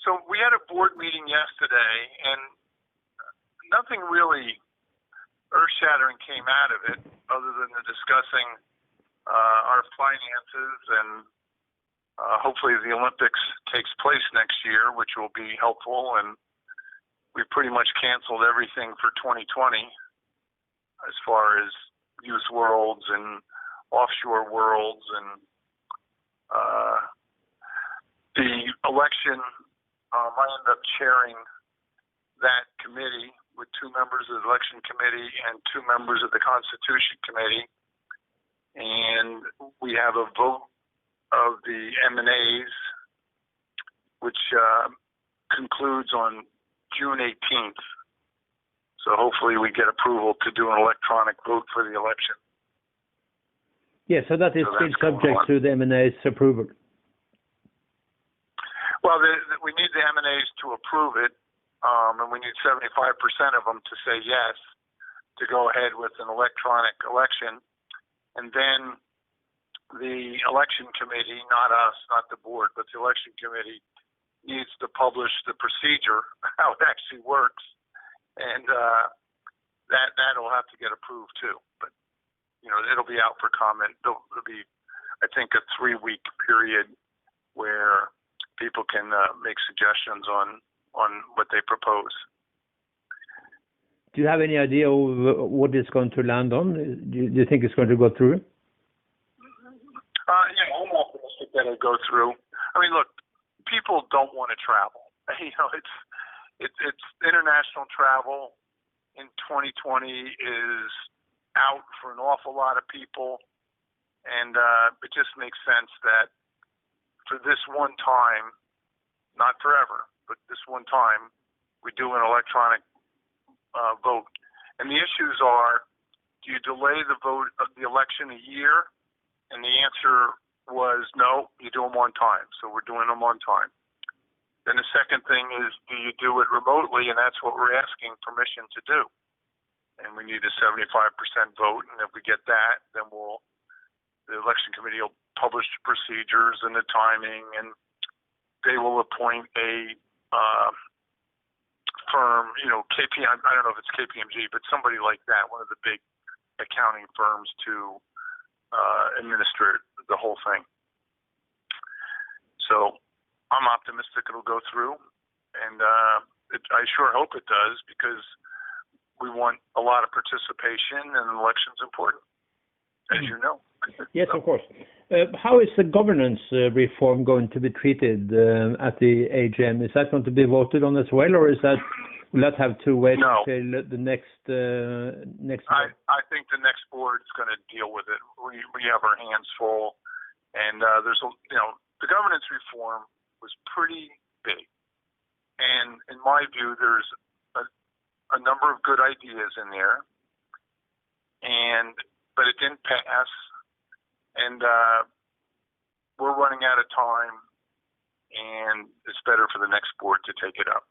So we had a board meeting yesterday, and nothing really earth-shattering came out of it, other than the discussing our finances, and hopefully the Olympics takes place next year, which will be helpful. And we pretty much canceled everything for 2020 as far as youth worlds and offshore worlds, and the election. I ended up chairing that committee with 2 members of the election committee and 2 members of the Constitution Committee, and we have a vote of the M&As, which concludes on June 18th. So hopefully we get approval to do an electronic vote for the election. Yeah, so that is still subject to the M&A's approval. Well, we need the M&As to approve it, and we need 75% of them to say yes to go ahead with an electronic election. And then the election committee, not us, not the board, but the election committee needs to publish the procedure, how it actually works, and that'll have to get approved too. But it'll be out for comment. There'll be, I think, a 3-week period where people can make suggestions on what they propose. Do you have any idea of what it's going to land on? Do you think it's going to go through? Yeah, I'm optimistic that it'll go through. I mean, look, people don't want to travel. It's international travel in 2020 is out for an awful lot of people, and it just makes sense that for this one time, not forever, but this one time, we do an electronic vote. And the issues are, do you delay the vote of the election a year? And the answer was no, you do them on time. So we're doing them on time. Then the second thing is, do you do it remotely? And that's what we're asking permission to do. And we need a 75% vote. And if we get that, then the election committee will publish the procedures and the timing, and they will appoint a firm, KPMG, I don't know if it's KPMG, but somebody like that, one of the big accounting firms, to administer the whole thing. So I'm optimistic it'll go through, and I sure hope it does, because we want a lot of participation, and an election's important, as you know. Yes, of course. How is the governance reform going to be treated at the AGM? Is that going to be voted on as well, or will that have to wait until the next? I think the next board is going to deal with it. We have our hands full, and the governance reform was pretty big, and in my view, there's a number of good ideas in there, but it didn't pass. And we're running out of time, and it's better for the next board to take it up.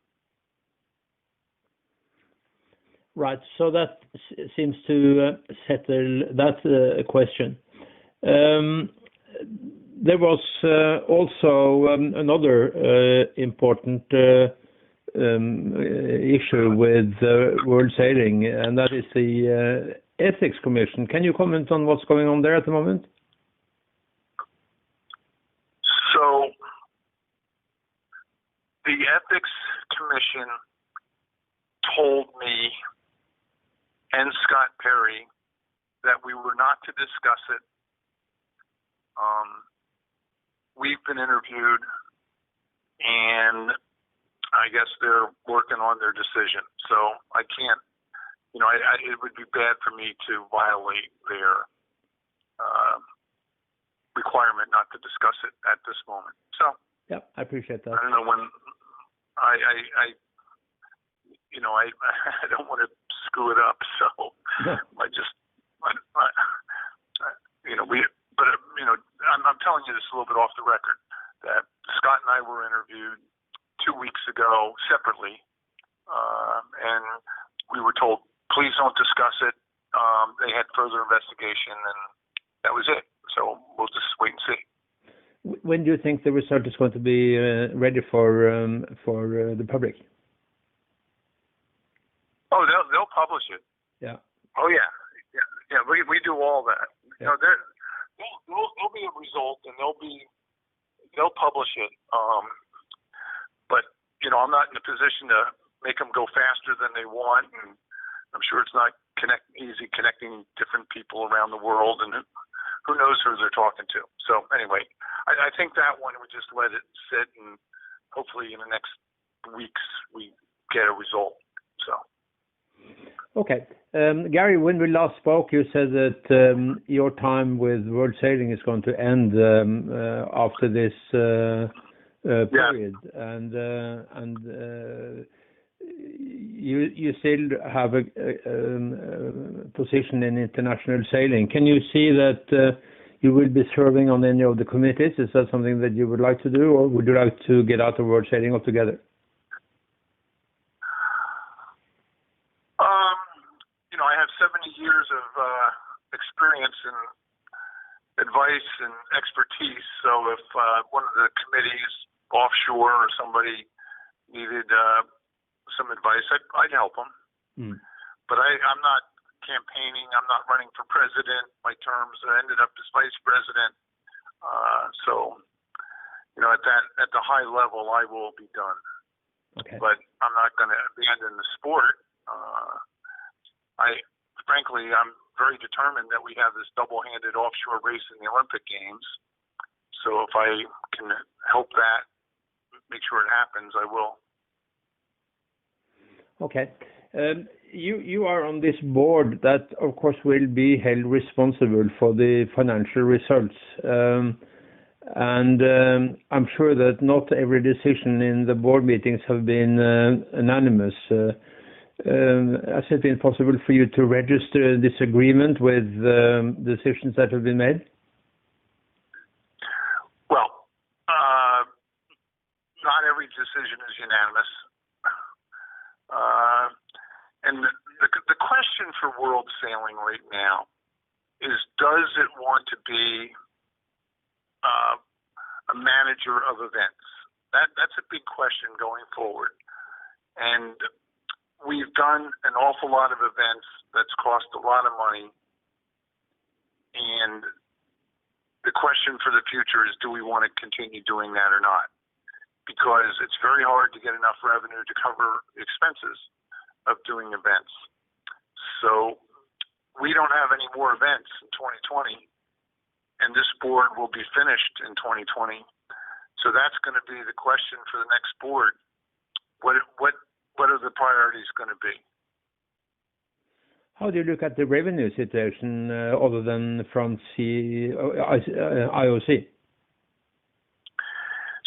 Right. So that seems to settle that question. There was also another important issue with World Sailing, and that is the Ethics Commission. Can you comment on what's going on there at the moment? So the Ethics Commission told me and Scott Perry that we were not to discuss it. We've been interviewed, and I guess they're working on their decision. So I can't, it would be bad for me to violate their requirement not to discuss it at this moment. So yeah, I appreciate that. I don't know when I don't want to screw it up. So I'm telling you this a little bit off the record, that Scott and I were interviewed 2 weeks ago separately, and we were told, please don't discuss it. They had further investigation, and that was it. So we'll just wait and see. when do you think the result is going to be ready for the public? Oh, they'll publish it. Yeah. Oh yeah. Yeah. We do all that. Yeah. There'll be a result, and they'll publish it. But I'm not in a position to make them go faster than they want, and I'm sure it's not easy connecting different people around the world, and who knows who they're talking to. So anyway, I think that one we just let it sit, and hopefully in the next weeks we get a result. So. Okay. Gary, when we last spoke, you said that your time with World Sailing is going to end after this period, and you still have a position in international sailing. Can you see that you will be serving on any of the committees? Is that something that you would like to do, or would you like to get out of World Sailing altogether? I have 70 years of experience and advice and expertise. So if one of the committees offshore or somebody needed some advice, I'd help them. But I'm not campaigning. I'm not running for president. My terms ended up as vice president. So at the high level, I will be done. Okay. But I'm not going to abandon the sport. Frankly, I'm very determined that we have this double-handed offshore race in the Olympic Games. So if I can help that, make sure it happens, I will. Okay. You are on this board that, of course, will be held responsible for the financial results. And I'm sure that not every decision in the board meetings have been unanimous. Has it been possible for you to register this agreement with decisions that have been made? Well, not every decision is unanimous. And the question for world sailing right now is, does it want to be a manager of events? That's a big question going forward. And we've done an awful lot of events that's cost a lot of money. And the question for the future is, do we want to continue doing that or not? Because it's very hard to get enough revenue to cover expenses of doing events. So we don't have any more events in 2020, and this board will be finished in 2020. So that's going to be the question for the next board. What are the priorities going to be? How do you look at the revenue situation other than from IOC?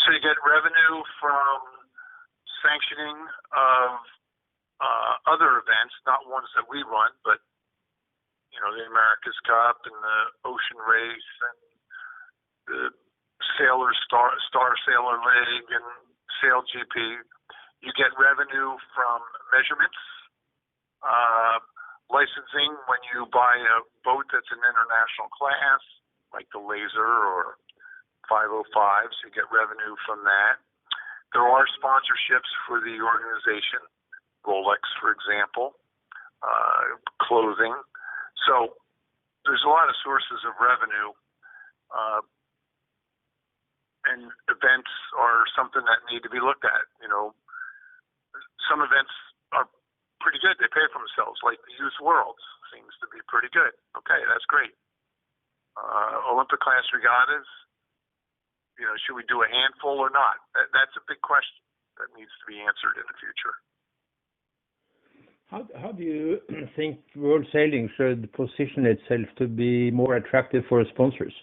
So you get revenue from sanctioning of other events, not ones that we run, but the America's Cup and the Ocean Race and the Star Sailor League and Sail GP. You get revenue from measurements, licensing when you buy a boat that's an international class, like the Laser or 505, so you get revenue from that. There are sponsorships for the organization, Rolex, for example, clothing. So there's a lot of sources of revenue, and events are something that need to be looked at. Some events are pretty good. They pay for themselves, like the Youth Worlds seems to be pretty good. Okay, that's great. Olympic class regattas, should we do a handful or not? That's a big question that needs to be answered in the future. How do you think World Sailing should position itself to be more attractive for sponsors?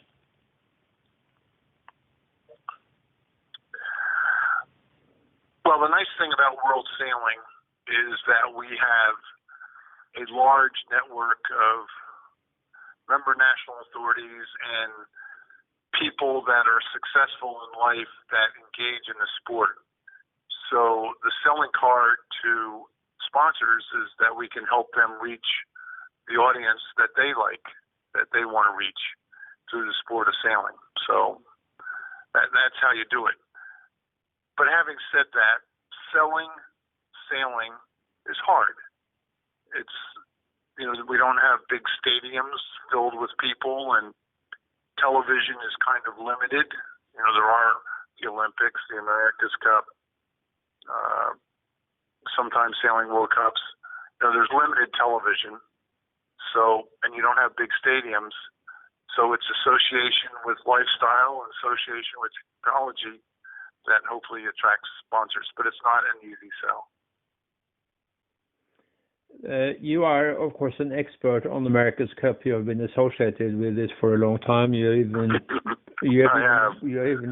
Well, the nice thing about World Sailing is that we have a large network of member national authorities and people that are successful in life that engage in the sport. So the selling card to sponsors is that we can help them reach the audience that they like, that they want to reach through the sport of sailing. So That's how you do it. But having said that, sailing is hard. It's, we don't have big stadiums filled with people, and television is kind of limited. There are the Olympics, the America's Cup, sometimes Sailing World Cups. There's limited television, and you don't have big stadiums. So it's association with lifestyle and association with technology that hopefully attracts sponsors, but it's not an easy sell. You are, of course, an expert on America's Cup. You have been associated with this for a long time. You even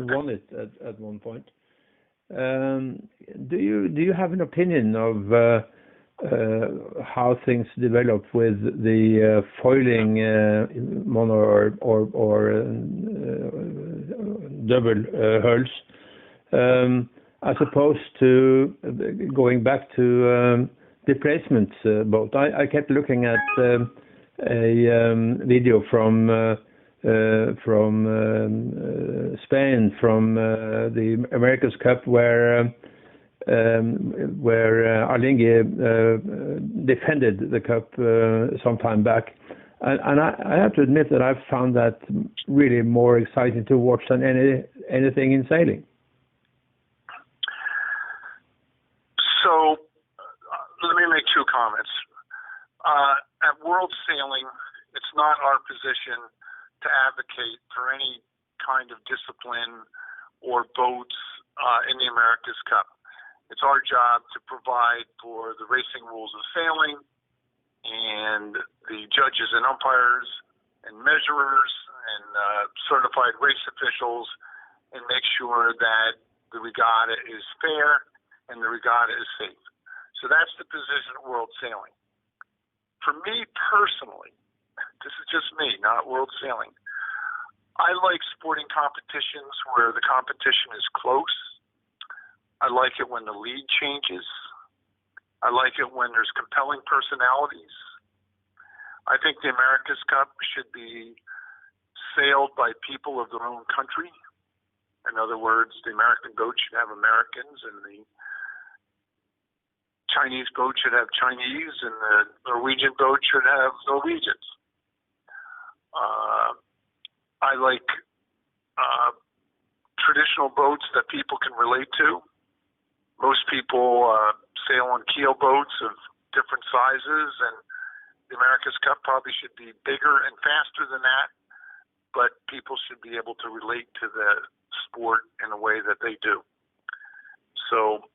won it at one point. Do you have an opinion of how things develop with the foiling mono or double hulls, as opposed to going back to displacement boat? I kept looking at a video from Spain, from the America's Cup, where Arlingi defended the cup some time back, and I have to admit that I've found that really more exciting to watch than anything in sailing. So let me make two comments. At World Sailing, it's not our position to advocate for any kind of discipline or boats in the America's Cup. It's our job to provide for the racing rules of sailing and the judges and umpires and measurers and certified race officials, and make sure that the regatta is fair and the regatta is safe. So that's the position of World Sailing. For me personally, this is just me, not World Sailing, I like sporting competitions where the competition is close. I like it when the lead changes. I like it when there's compelling personalities. I think the America's Cup should be sailed by people of their own country. In other words, the American boat should have Americans, and the Chinese boat should have Chinese, and the Norwegian boat should have Norwegians. I like traditional boats that people can relate to. Most people sail on keel boats of different sizes, and the America's Cup probably should be bigger and faster than that, but people should be able to relate to the sport in a way that they do. So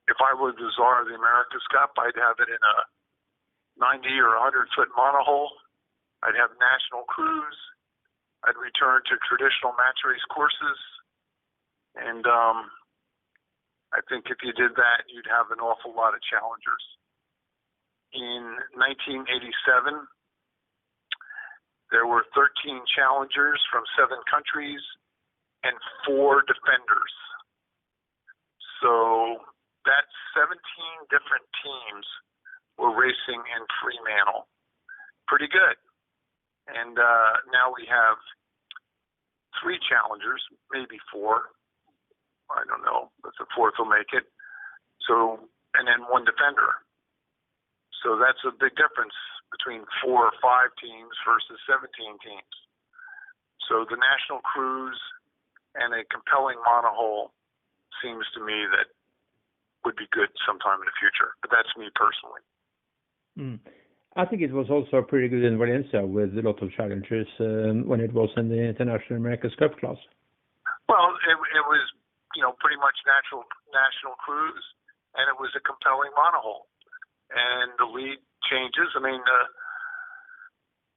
if I were the czar of the America's Cup, I'd have it in a 90 or 100-foot monohull. I'd have national crews. I'd return to traditional match race courses, and I think if you did that, you'd have an awful lot of challengers. In 1987, there were 13 challengers from 7 countries and 4 defenders. So that's 17 different teams were racing in Fremantle. Pretty good. And now we have 3 challengers, maybe 4. I don't know, but the 4th will make it. So, and then 1 defender. So that's a big difference between 4 or 5 teams versus 17 teams. So the national cruise and a compelling monohull seems to me that would be good sometime in the future. But that's me personally. I think it was also pretty good in Valencia with a lot of challengers when it was in the International America's Cup class. Well, it was, pretty much national cruise, and it was a compelling monohull. And the lead changes. I mean,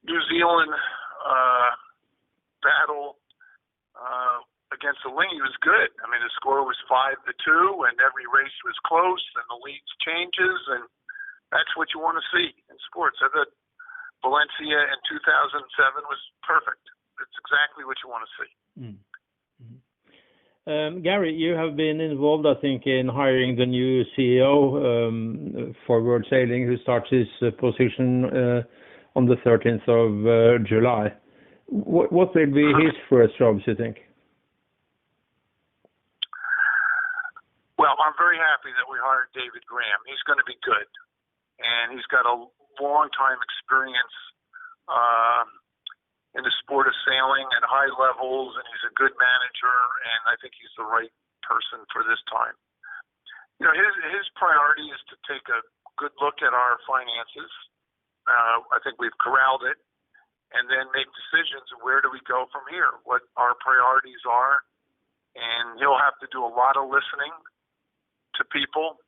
New Zealand battle against the Lingy was good. I mean, the score was 5-2, and every race was close, and the leads changes, and that's what you want to see in sports. I thought Valencia in 2007 was perfect. It's exactly what you want to see. Gary, you have been involved, I think, in hiring the new CEO for World Sailing, who starts his position on the 13th of July. What will be his first jobs, you think? Well, I'm very happy that we hired David Graham. He's going to be good, and he's got a long time experience in the sport of sailing at high levels, and he's a good manager, and I think he's the right person for this time. You know, his priority is to take a good look at our finances. I think we've corralled it, and then make decisions of where do we go from here, what our priorities are, and he'll have to do a lot of listening to people.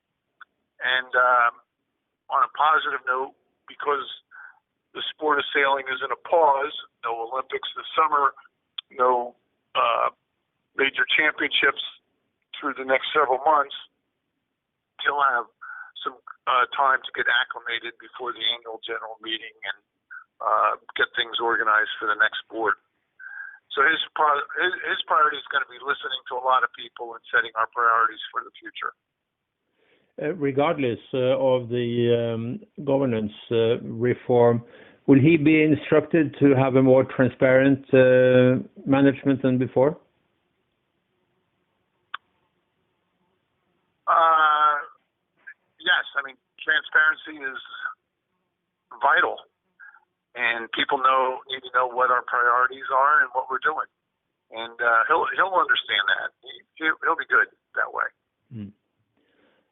And on a positive note, because the sport of sailing is in a pause, no Olympics this summer, no major championships through the next several months, he'll have some time to get acclimated before the annual general meeting and get things organized for the next board. So his priority is going to be listening to a lot of people and setting our priorities for the future. Regardless of the governance reform, will he be instructed to have a more transparent management than before? Yes, I mean, transparency is vital, and people need to know what our priorities are and what we're doing, and he'll understand that. He'll be good that way. Mm.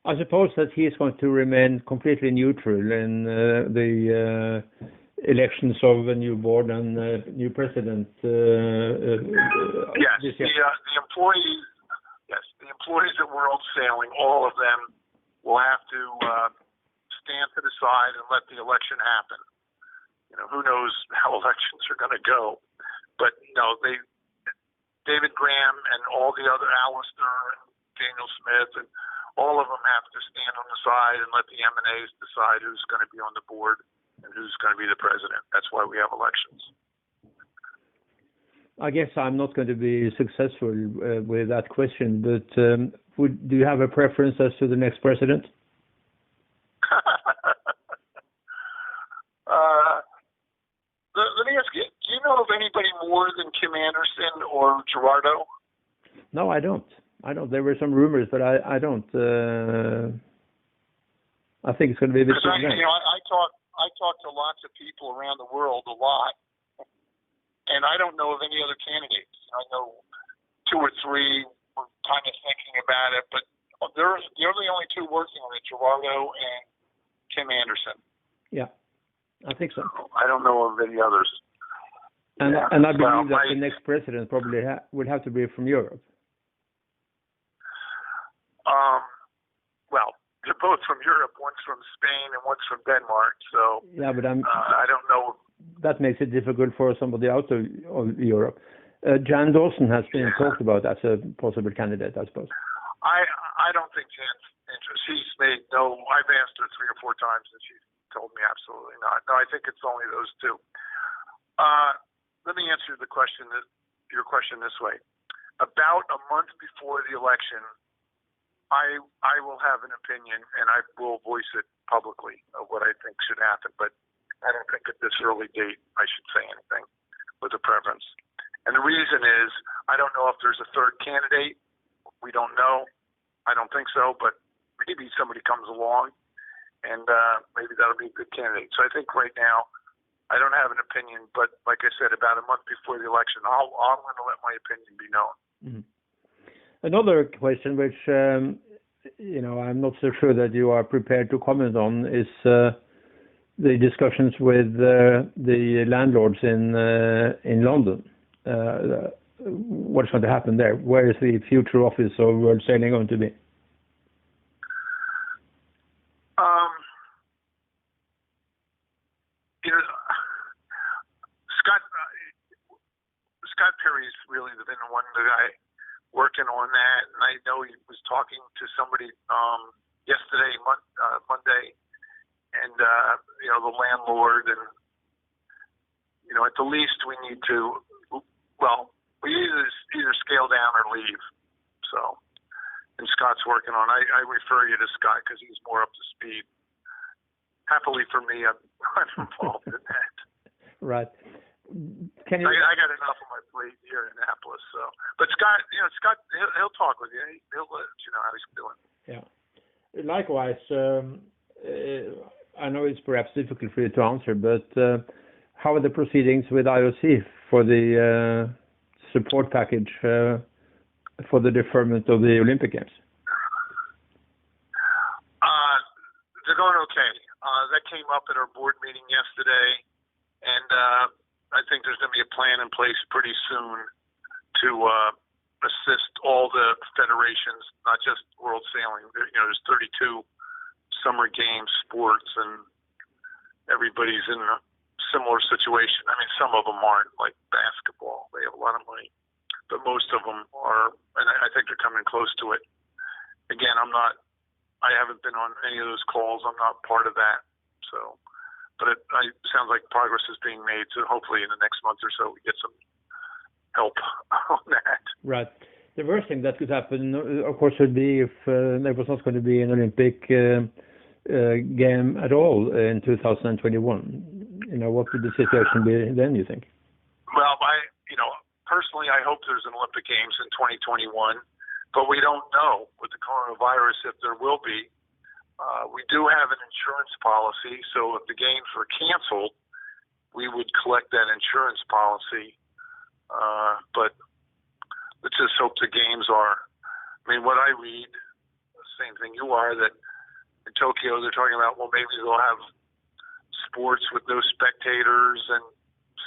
I suppose that he is going to remain completely neutral in the elections of a new board and new president. Yes, the employees. Yes, the employees at World Sailing, all of them, will have to stand to the side and let the election happen. You know, who knows how elections are going to go, but no, David Graham and all the other Alistair and Daniel Smith and all of them have to stand on the side and let the M&As decide who's going to be on the board and who's going to be the president. That's why we have elections. I guess I'm not going to be successful with that question, but do you have a preference as to the next president? Let me ask you, do you know of anybody more than Kim Anderson or Gerardo? No, I don't. There were some rumors, but I don't. I think it's going to be a bit. I talk to lots of people around the world a lot, and I don't know of any other candidates. I know 2 or 3 were kind of thinking about it, but you're the only 2 working on it, Gerardo and Kim Anderson. Yeah, I think so. I don't know of any others. And I believe that the next president probably will have to be from Europe. Well, they're both from Europe. One's from Spain and one's from Denmark. So yeah, but I don't know. That makes it difficult for somebody out of Europe. Jan Dawson has been talked about as a possible candidate, I suppose. I don't think Jan's interested. She's made no. I've asked her 3 or 4 times, and she's told me absolutely not. No, I think it's only those 2. Let me answer your question this way. About a month before the election, I will have an opinion, and I will voice it publicly of what I think should happen. But I don't think at this early date I should say anything with a preference. And the reason is I don't know if there's a third candidate. We don't know. I don't think so, but maybe somebody comes along, and maybe that'll be a good candidate. So I think right now I don't have an opinion, but like I said, about a month before the election, I'm going to let my opinion be known. Mm-hmm. Another question, which I'm not so sure that you are prepared to comment on, is the discussions with the landlords in London. What's going to happen there? Where is the future office of World Sailing going to be? Scott Perry's really been the one guy working on that, and I know he was talking to somebody yesterday, Monday, and the landlord, and at the least we need to, we either scale down or leave. So, and Scott's working on. I refer you to Scott because he's more up to speed. Happily for me, I'm involved in that. Right. Can you? I got enough on my plate here in Annapolis. So, but Scott, he'll talk with you. He'll let you know how he's doing. Yeah. Likewise, I know it's perhaps difficult for you to answer, but how are the proceedings with IOC for the support package for the deferment of the Olympic Games? They're going okay. That came up at our board meeting yesterday, and I think there's going to be a plan in place pretty soon to assist all the federations, not just World Sailing. There's 32 summer games sports, and everybody's in a similar situation. I mean, some of them aren't, like basketball. They have a lot of money, but most of them are, and I think they're coming close to it. Again, I haven't been on any of those calls. I'm not part of that. So, but it sounds like progress is being made. So hopefully in the next month or so we get some help on that. Right. The worst thing that could happen, of course, would be if there was not going to be an Olympic game at all in 2021. What would the situation be then, you think? Well, personally, I hope there's an Olympic Games in 2021. But we don't know with the coronavirus if there will be. We do have an insurance policy, so if the games were canceled, we would collect that insurance policy. But let's just hope the games are. I mean, what I read, the same thing you are, that in Tokyo they're talking about, well, maybe they'll have sports with no spectators, and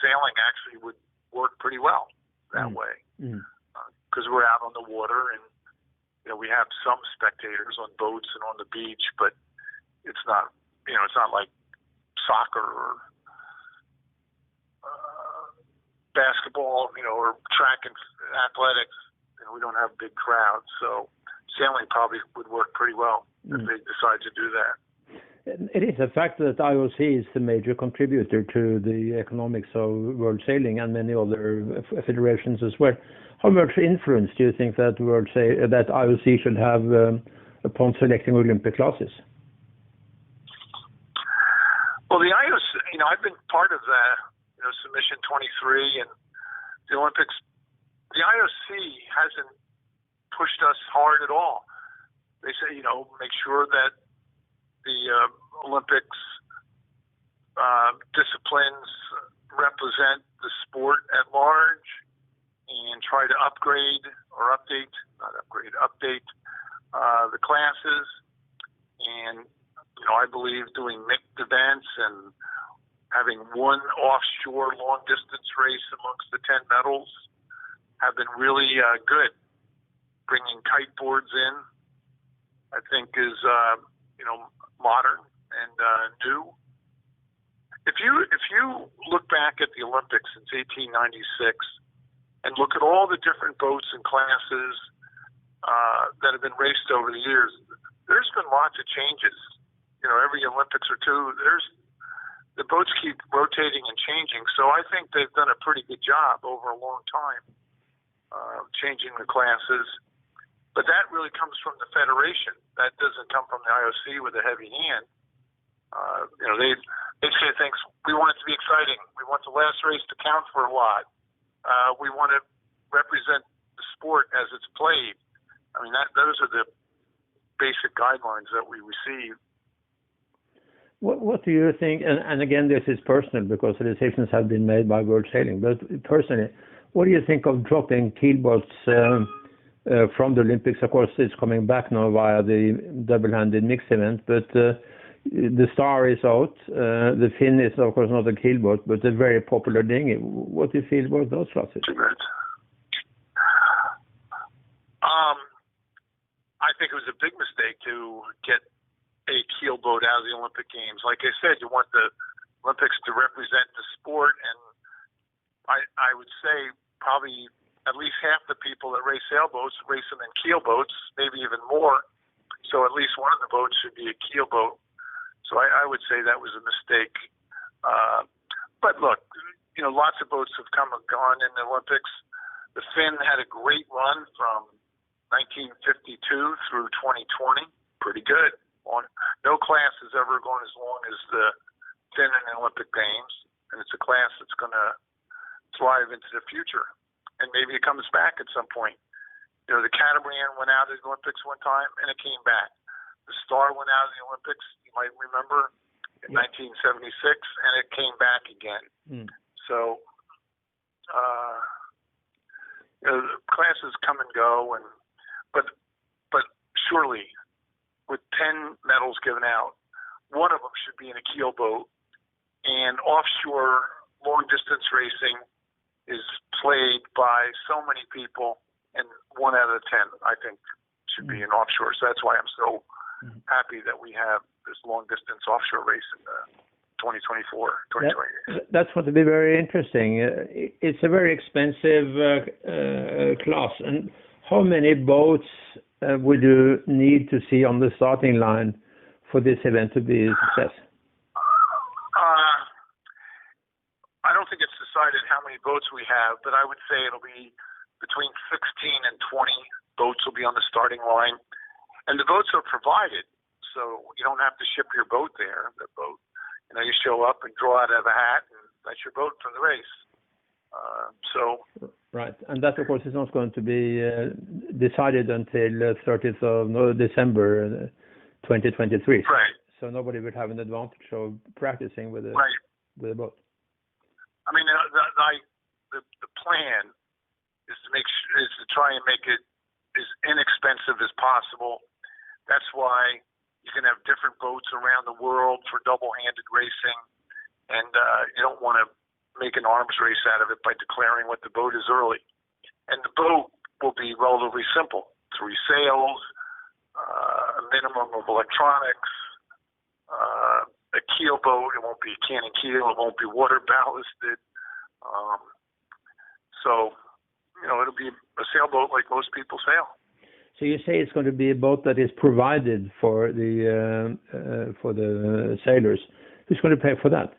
sailing actually would work pretty well that way. Because we're out on the water, and we have some spectators on boats and on the beach, but it's not like soccer or basketball, or track and athletics. We don't have big crowds, so sailing probably would work pretty well if they decide to do that. It is a fact that IOC is the major contributor to the economics of world sailing and many other federations as well. How much influence do you think that that IOC should have upon selecting Olympic classes? Well, the IOC, I've been part of the Submission 23 and the Olympics. The IOC hasn't pushed us hard at all. They say, make sure that the Olympics disciplines represent the sport at large, and try to update the classes. And, I believe doing mixed events and having one offshore long distance race amongst the 10 medals have been really good. Bringing kiteboards in, I think is, modern and new. If you look back at the Olympics since 1896 and look at all the different boats and classes that have been raced over the years, there's been lots of changes. Every Olympics or two, the boats keep rotating and changing. So I think they've done a pretty good job over a long time changing the classes. But that really comes from the federation. That doesn't come from the IOC with a heavy hand. They say things. We want it to be exciting. We want the last race to count for a lot. We want to represent the sport as it's played. I mean, those are the basic guidelines that we receive. What do you think? And again, this is personal because the decisions have been made by World Sailing. But personally, what do you think of dropping keelboats from the Olympics? Of course, it's coming back now via the double-handed mixed event, but the Star is out. The Finn is, of course, not a keelboat, but a very popular dinghy. What do you feel about those classes? I think it was a big mistake to get a keelboat out of the Olympic Games. Like I said, you want the Olympics to represent the sport, and I would say probably at least half the people that race sailboats race them in keelboats, maybe even more. So at least one of the boats should be a keelboat. So I would say that was a mistake. But look, lots of boats have come and gone in the Olympics. The Finn had a great run from 1952 through 2020. Pretty good. No class has ever gone as long as the Finn in the Olympic Games, and it's a class that's going to thrive into the future, and maybe it comes back at some point. You know, the catamaran went out of the Olympics one time, and it came back. The Star went out of the Olympics, you might remember, in 1976, and it came back again. So, you know, the classes come and go, but surely, with 10 medals given out, one of them should be in a keel boat, and offshore long-distance racing is played by so many people, and 1 out of 10, I think, should be in offshore. So that's why I'm so happy that we have this long-distance offshore race in 2024, 2028. That's going to be very interesting. It's a very expensive class. And how many boats would you need to see on the starting line for this event to be a success? I don't think it's decided how many boats we have, but I would say it'll be between 16 and 20 boats will be on the starting line. And the boats are provided, so you don't have to ship your boat there. The boat, you know, you show up and draw out of a hat, and that's your boat for the race. Right, and that, of course, is not going to be decided until 30th of December 2023. Right. So nobody would have an advantage of practicing with a boat. I mean, the plan is to try and make it as inexpensive as possible. That's why you can have different boats around the world for double-handed racing, and you don't want to make an arms race out of it by declaring what the boat is early. And the boat will be relatively simple: 3 sails, a minimum of electronics, a keel boat. It won't be a cannon keel. It won't be water ballasted. So, you know, it'll be a sailboat like most people sail. So you say it's going to be a boat that is provided for the sailors. Who's going to pay for that?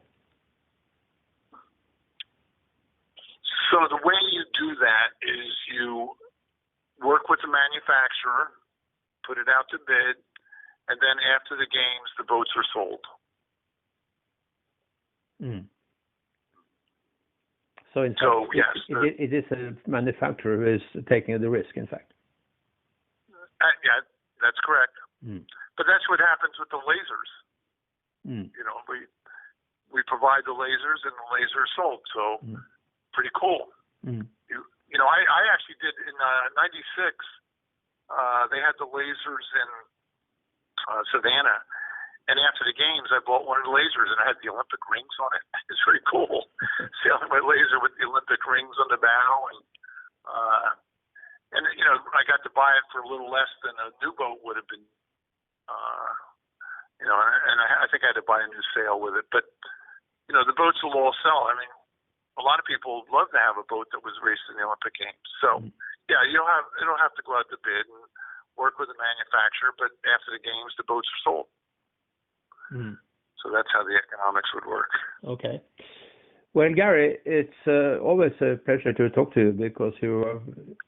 So the way you do that is you work with the manufacturer, put it out to bid, and then after the games, the boats are sold. So in fact, yes, it is a manufacturer who is taking the risk, in fact. Yeah, that's correct. But that's what happens with the lasers. You know, we provide the lasers, and the lasers are sold. So pretty cool. You know, I actually did in '96. They had the lasers in Savannah, and after the games, I bought one of the lasers, and I had the Olympic rings on it. It's pretty cool, sailing my laser with the Olympic rings on the bow, and you know, I got to buy it for a little less than a new boat would have been. You know, and I think I had to buy a new sail with it, but you know, the boats will all sell. I mean, a lot of people love to have a boat that was raced in the Olympic Games. So, yeah, you don't have to go out to bid and work with the manufacturer, but after the games, the boats are sold. So that's how the economics would work. Okay. Well, Gary, it's always a pleasure to talk to you because you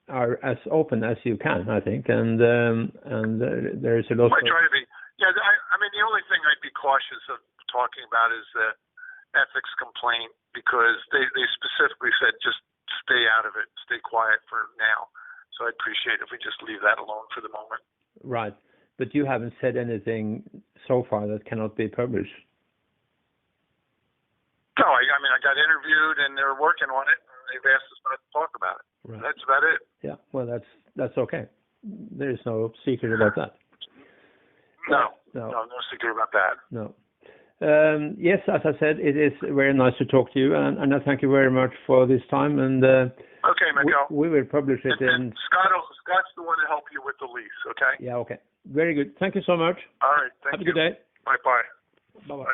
are as open as you can, I think, and there is a lot. I try to be. Yeah, I mean, the only thing I'd be cautious of talking about is the ethics complaint, because they specifically said just stay out of it, stay quiet for now. So I'd appreciate if we just leave that alone for the moment. Right. But you haven't said anything so far that cannot be published. No, I mean, I got interviewed and they're working on it, and they've asked us not to talk about it. Right. That's about it. Yeah, well, that's okay. There is no secret about that. No secret about that. No. Yes, as I said, it is very nice to talk to you, and I thank you very much for this time. And okay, Michael. We will publish it and Scott's the one to help you with the lease. Okay. Yeah. Okay. Very good. Thank you so much. All right. Thank you. Have a good day. Bye. Bye. Bye.